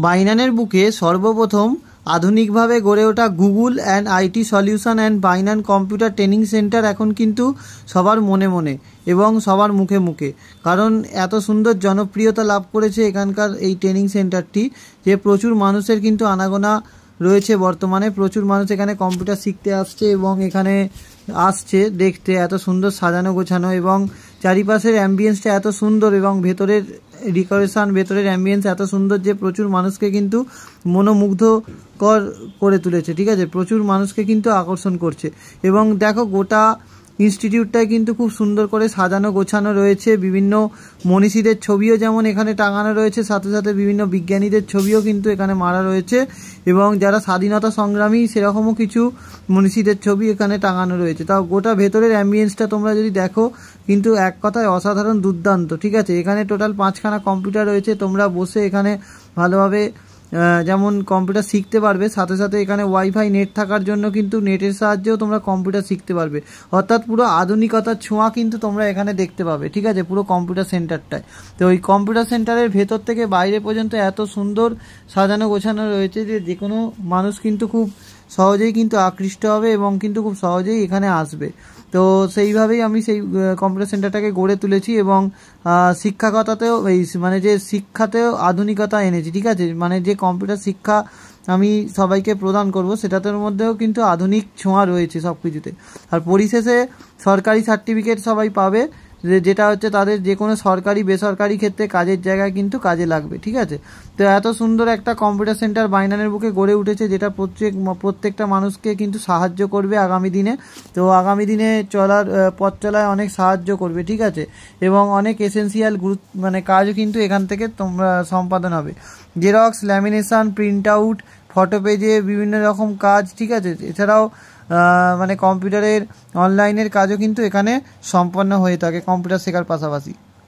বাইনানের বুকে সর্বপ্রথম আধুনিকভাবে গড়ে ওঠা Google and IT solution and বাইনান computer training centre এখন কিন্তু সবার মনে মনে এবং সবার মুখে মুখে, কারণ এত সুন্দর জনপ্রিয়তা লাভ করেছে এখানকার এই ট্রেনিং সেন্টারটি যে প্রচুর মানুষের কিন্তু আনাগোনা রয়েছে। বর্তমানে প্রচুর মানুষ এখানে কম্পিউটার শিখতে আসছে এবং এখানে আসছে দেখতে এত সুন্দর সাজানো গোছানো, এবং চারিপাশের অ্যাম্বিয়েন্সটা এত সুন্দর এবং ভেতরের ডেকোরেশন, ভেতরের অ্যাম্বিয়েন্স এত সুন্দর যে প্রচুর মানুষকে কিন্তু মনোমুগ্ধকর করে তুলেছে। ঠিক আছে, প্রচুর মানুষকে কিন্তু আকর্ষণ করছে। এবং দেখো গোটা ইনস্টিটিউটটাই কিন্তু খুব সুন্দর করে সাজানো গোছানো রয়েছে। বিভিন্ন মনীষীদের ছবিও যেমন এখানে টাঙানো রয়েছে, সাথে সাথে বিভিন্ন বিজ্ঞানীদের ছবিও কিন্তু এখানে মারা রয়েছে, এবং যারা স্বাধীনতা সংগ্রামী সেরকমও কিছু মনীষীদের ছবি এখানে টাঙানো রয়েছে। তাও গোটা ভেতরের অ্যাম্বিয়েন্সটা তোমরা যদি দেখো কিন্তু এক কথায় অসাধারণ দুর্দান্ত। ঠিক আছে, এখানে টোটাল 5খানা কম্পিউটার রয়েছে, তোমরা বসে এখানে ভালোভাবে যেমন কম্পিউটার শিখতে পারবে, সাথে সাথে এখানে ওয়াইফাই নেট থাকার জন্য কিন্তু নেটের সাহায্যেও তোমরা কম্পিউটার শিখতে পারবে। অর্থাৎ পুরো আধুনিকতার ছোঁয়া কিন্তু তোমরা এখানে দেখতে পাবে। ঠিক আছে, পুরো কম্পিউটার সেন্টারটায়। তো ওই কম্পিউটার সেন্টারের ভেতর থেকে বাইরে পর্যন্ত এত সুন্দর সাজানো গোছানো রয়েছে যে কোনো মানুষ কিন্তু খুব সহজেই কিন্তু আকৃষ্ট হবে এবং কিন্তু খুব সহজেই এখানে আসবে। তো সেইভাবেই আমি সেই কম্পিউটার সেন্টারটাকে গড়ে তুলেছি এবং শিক্ষাগতাতেও এই মানে যে শিক্ষাতেও আধুনিকতা এনেছি। ঠিক আছে, মানে যে কম্পিউটার শিক্ষা আমি সবাইকে প্রদান করব সেটাদের মধ্যেও কিন্তু আধুনিক ছোঁয়া রয়েছে সব কিছুতে। আর পরিশেষে সরকারি সার্টিফিকেট সবাই পাবে, যেটা হচ্ছে তাদের যে কোনো সরকারি বেসরকারি ক্ষেত্রে কাজের জায়গায় কিন্তু কাজে লাগবে। ঠিক আছে, তো এত সুন্দর একটা কম্পিউটার সেন্টার বাইনানের বুকে গড়ে উঠেছে যেটা প্রত্যেকটা মানুষকে কিন্তু সাহায্য করবে আগামী দিনে। তো আগামী দিনে পথ চলায় অনেক সাহায্য করবে। ঠিক আছে, এবং অনেক এসেন্সিয়াল মানে কাজও কিন্তু এখান থেকে তোমরা সম্পাদন হবে। Xerox, lamination, print out, photo পেজে বিভিন্ন রকম কাজ। ঠিক আছে, এছাড়াও মানে কম্পিউটারের অনলাইনের কাজও কিন্তু এখানে সম্পন্ন হয়ে থাকে কম্পিউটার শেখার পাশাপাশি।